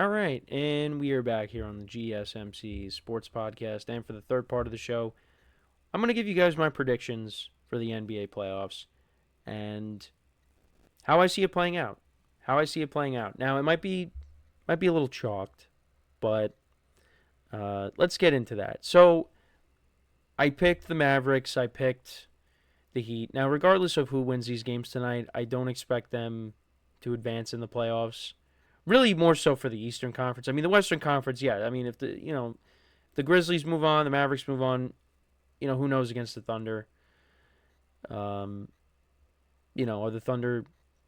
All right, and we are back here on the GSMC Sports Podcast. And for the third part of the show, I'm going to give you guys my predictions for the NBA playoffs and how I see it playing out. Now, it might be a little chalked, but let's get into that. So, I picked the Mavericks. I picked the Heat. Now, regardless of who wins these games tonight, I don't expect them to advance in the playoffs. Really, more so for the Eastern Conference. I mean, the Western Conference, yeah. I mean, if the Grizzlies move on, the Mavericks move on, who knows against the Thunder? Um, are the Thunder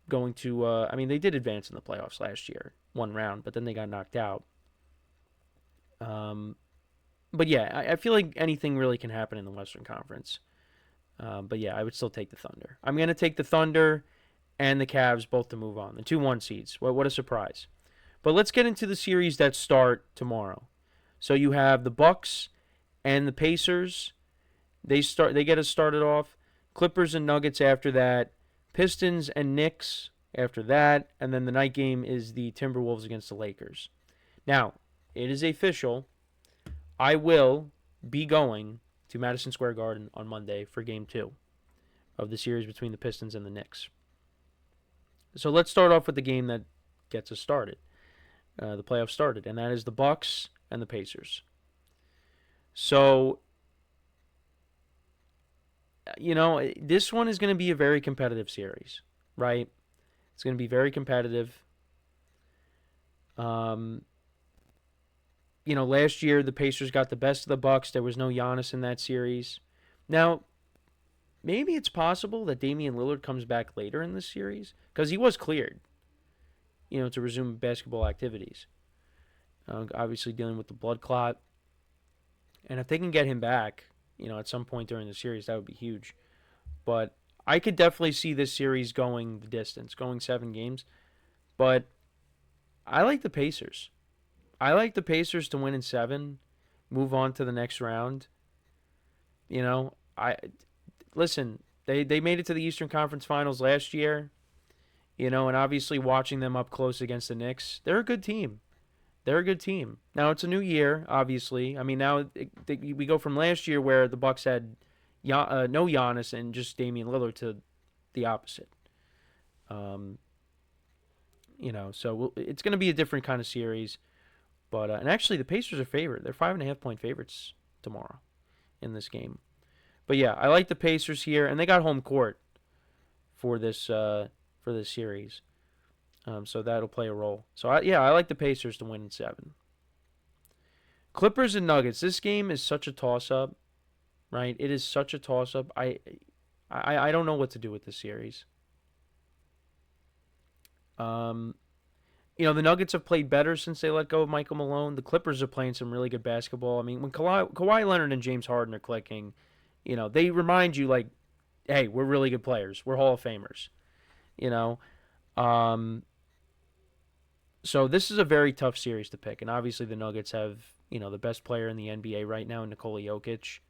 going to? I mean, they did advance in the playoffs last year, one round, but then they got knocked out. But yeah, I feel like anything really can happen in the Western Conference. But yeah, I would still take the Thunder. I'm going to take the Thunder and the Cavs both to move on. The 2-1 seeds. What a surprise. But let's get into the series that start tomorrow. So you have the Bucks and the Pacers. They get us started off. Clippers and Nuggets after that. Pistons and Knicks after that. And then the night game is the Timberwolves against the Lakers. Now, it is official. I will be going to Madison Square Garden on Monday for Game 2 of the series between the Pistons and the Knicks. So let's start off with the game that gets us started. The playoffs started, and that is the Bucks and the Pacers. So, this one is going to be a very competitive series, right? It's going to be very competitive. Last year the Pacers got the best of the Bucks. There was no Giannis in that series. Now, maybe it's possible that Damian Lillard comes back later in this series because he was cleared, to resume basketball activities. Obviously dealing with the blood clot. And if they can get him back, at some point during the series, that would be huge. But I could definitely see this series going the distance, going 7 games. But I like the Pacers. I like the Pacers to win in 7, move on to the next round. Listen, they made it to the Eastern Conference Finals last year, and obviously watching them up close against the Knicks, they're a good team. Now, it's a new year, obviously. I mean, now we go from last year where the Bucks had no Giannis and just Damian Lillard to the opposite. So it's going to be a different kind of series. But and actually, the Pacers are favored. They're 5.5-point favorites tomorrow in this game. But yeah, I like the Pacers here, and they got home court for this series, so that'll play a role. So I like the Pacers to win in 7. Clippers and Nuggets. This game is such a toss-up, right? It is such a toss-up. I don't know what to do with this series. The Nuggets have played better since they let go of Michael Malone. The Clippers are playing some really good basketball. I mean, when Kawhi Leonard and James Harden are clicking, they remind you, like, hey, we're really good players. We're Hall of Famers. So this is a very tough series to pick. And obviously the Nuggets have, the best player in the NBA right now, Nikola Jokic.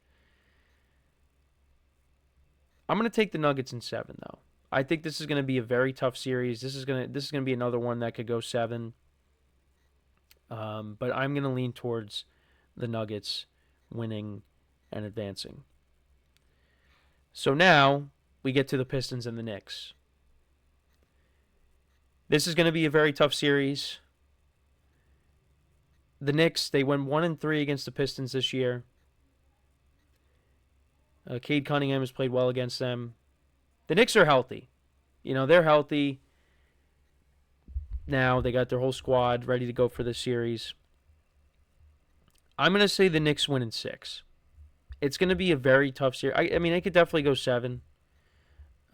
I'm going to take the Nuggets in 7, though. I think this is going to be a very tough series. This is going to be another one that could go 7. But I'm going to lean towards the Nuggets winning and advancing. So now we get to the Pistons and the Knicks. This is going to be a very tough series. The Knicks, they went 1-3 against the Pistons this year. Cade Cunningham has played well against them. The Knicks are healthy. They're healthy. Now they got their whole squad ready to go for this series. I'm going to say the Knicks win in 6. It's going to be a very tough series. I mean, it could definitely go 7.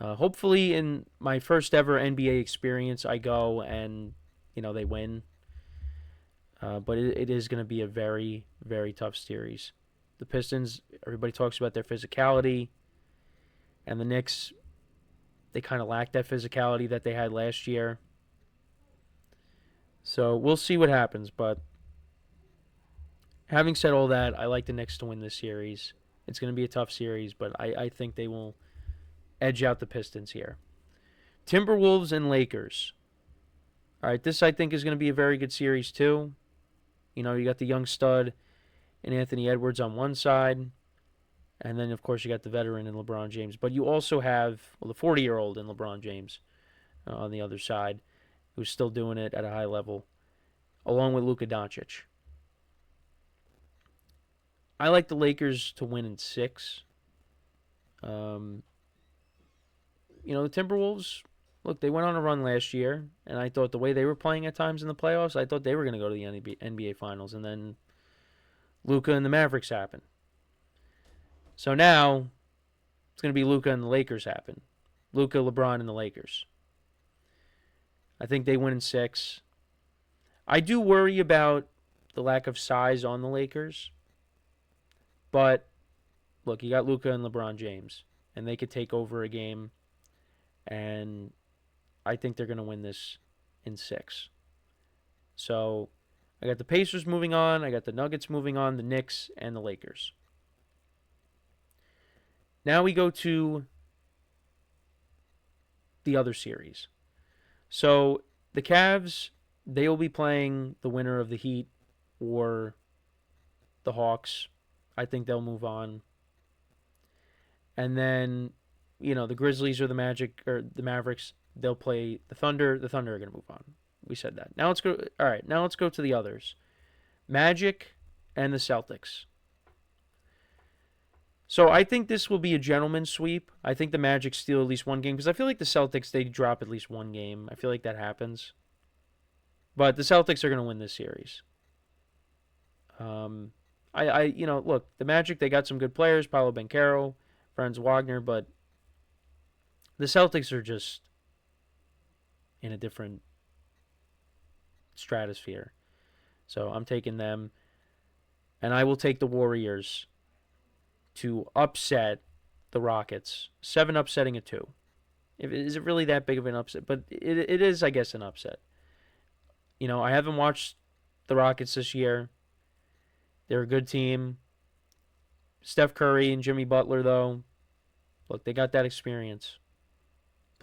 Hopefully, in my first ever NBA experience, I go and, they win. But it is going to be a very, very tough series. The Pistons, everybody talks about their physicality. And the Knicks, they kind of lack that physicality that they had last year. So we'll see what happens. But having said all that, I like the Knicks to win this series. It's going to be a tough series, but I think they will edge out the Pistons here. Timberwolves and Lakers. All right, this I think is going to be a very good series too. You know, you got the young stud in Anthony Edwards on one side, and then of course you got the veteran in LeBron James. But you also have the 40-year-old in LeBron James on the other side, who's still doing it at a high level, along with Luka Doncic. I like the Lakers to win in 6. Um, the Timberwolves, look, they went on a run last year, and I thought the way they were playing at times in the playoffs, I thought they were going to go to the NBA Finals, and then Luka and the Mavericks happened. So now it's going to be Luka and the Lakers happen. Luka, LeBron, and the Lakers. I think they win in 6. I do worry about the lack of size on the Lakers, but look, you got Luka and LeBron James, and they could take over a game, and I think they're going to win this in 6. So I got the Pacers moving on, I got the Nuggets moving on, the Knicks, and the Lakers. Now we go to the other series. So the Cavs, they will be playing the winner of the Heat or the Hawks. I think they'll move on. And then, the Grizzlies or the Magic or the Mavericks, they'll play the Thunder. The Thunder are going to move on. We said that. Now let's go. All right, now let's go to the others. Magic and the Celtics. So I think this will be a gentleman's sweep. I think the Magic steal at least one game because I feel like the Celtics, they drop at least one game. I feel like that happens. But the Celtics are going to win this series. Look, the Magic, they got some good players, Paolo Banchero, Franz Wagner, but the Celtics are just in a different stratosphere. So I'm taking them, and I will take the Warriors to upset the Rockets. 7 upsetting a 2. Is it really that big of an upset? But it is, I guess, an upset. I haven't watched the Rockets this year. They're a good team. Steph Curry and Jimmy Butler, though, look, they got that experience.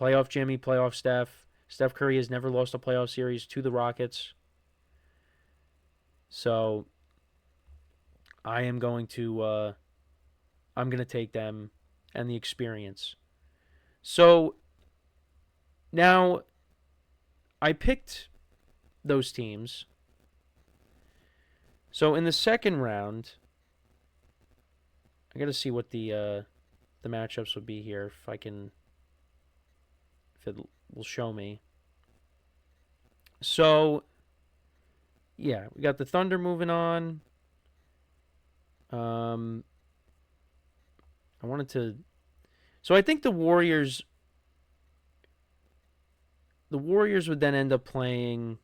Playoff Jimmy, playoff Steph. Steph Curry has never lost a playoff series to the Rockets. So I am going to take them and the experience. So now I picked those teams. So in the second round, I got to see what the matchups would be here if it will show me. So yeah, we got the Thunder moving on. I wanted to. So I think the Warriors would then end up playing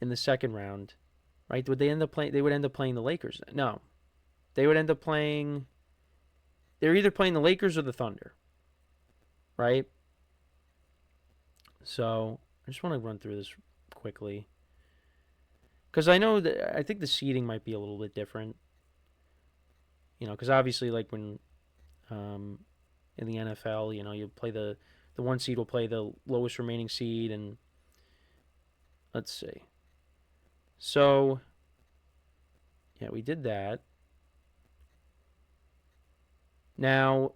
in the second round, right? Would they end up playing? They would end up playing the Lakers. No, they would end up playing. They're either playing the Lakers or the Thunder, right? So I just want to run through this quickly because I think the seeding might be a little bit different. Because obviously, like when in the NFL, you play the 1 seed will play the lowest remaining seed, and let's see. So, yeah, we did that. Now,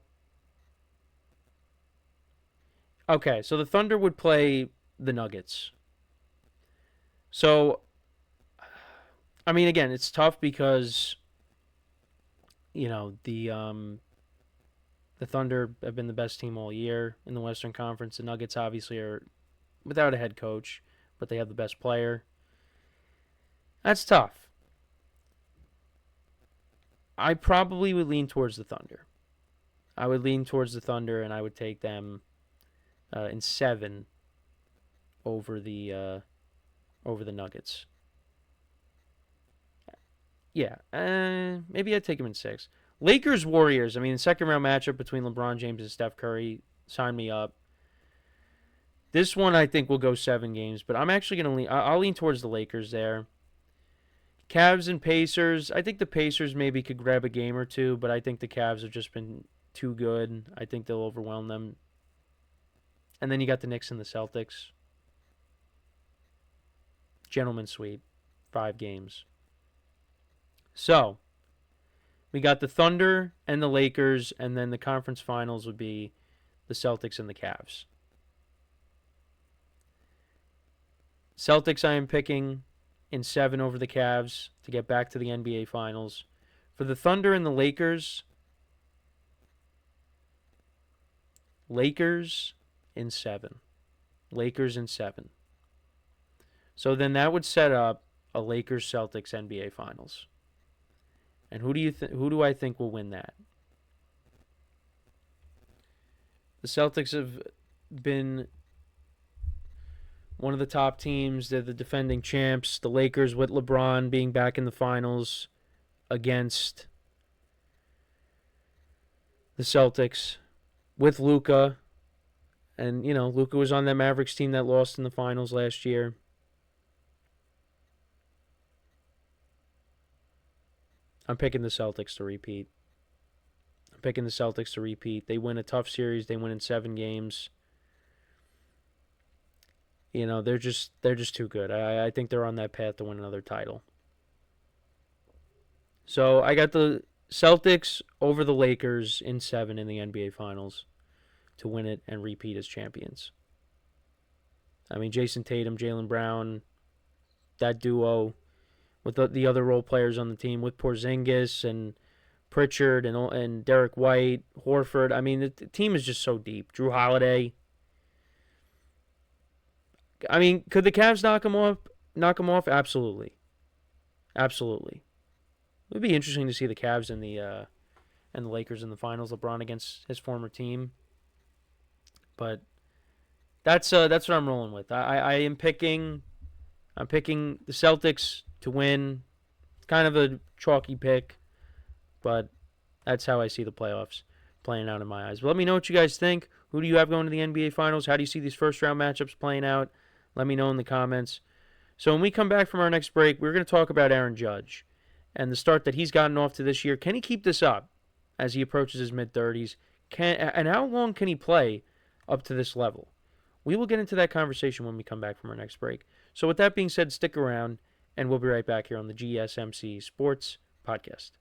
okay, so the Thunder would play the Nuggets. So, I mean, again, it's tough because the Thunder have been the best team all year in the Western Conference. The Nuggets obviously are without a head coach, but they have the best player. That's tough. I probably would lean towards the Thunder. I would lean towards the Thunder, and I would take them in 7 over the Nuggets. Yeah, maybe I'd take them in 6. Lakers Warriors. I mean, second round matchup between LeBron James and Steph Curry. Sign me up. This one I think will go 7 games, but I'm actually gonna lean. I'll lean towards the Lakers there. Cavs and Pacers. I think the Pacers maybe could grab a game or two, but I think the Cavs have just been too good. I think they'll overwhelm them. And then you got the Knicks and the Celtics. Gentleman's sweep. 5 games. So, we got the Thunder and the Lakers, and then the conference finals would be the Celtics and the Cavs. Celtics I am picking in 7 over the Cavs to get back to the NBA Finals. For the Thunder and the Lakers in 7. Lakers in 7. So then that would set up a Lakers-Celtics NBA Finals. And who do I think will win that? The Celtics have been one of the top teams. They're the defending champs. The Lakers, with LeBron being back in the finals against the Celtics, with Luka. And, Luka was on that Mavericks team that lost in the finals last year. I'm picking the Celtics to repeat. They win a tough series. They win in 7 games. They're just too good. I think they're on that path to win another title. So I got the Celtics over the Lakers in 7 in the NBA Finals to win it and repeat as champions. I mean, Jason Tatum, Jaylen Brown, that duo with the other role players on the team, with Porzingis and Pritchard and Derek White, Horford. I mean, the team is just so deep. Drew Holiday. I mean, could the Cavs knock them off? Absolutely. It would be interesting to see the Cavs and the Lakers in the finals. LeBron against his former team. But that's what I'm rolling with. I'm picking the Celtics to win. Kind of a chalky pick, but that's how I see the playoffs playing out in my eyes. But let me know what you guys think. Who do you have going to the NBA Finals? How do you see these first round matchups playing out? Let me know in the comments. So when we come back from our next break, we're going to talk about Aaron Judge and the start that he's gotten off to this year. Can he keep this up as he approaches his mid-30s? And how long can he play up to this level? We will get into that conversation when we come back from our next break. So with that being said, stick around, and we'll be right back here on the GSMC Sports Podcast.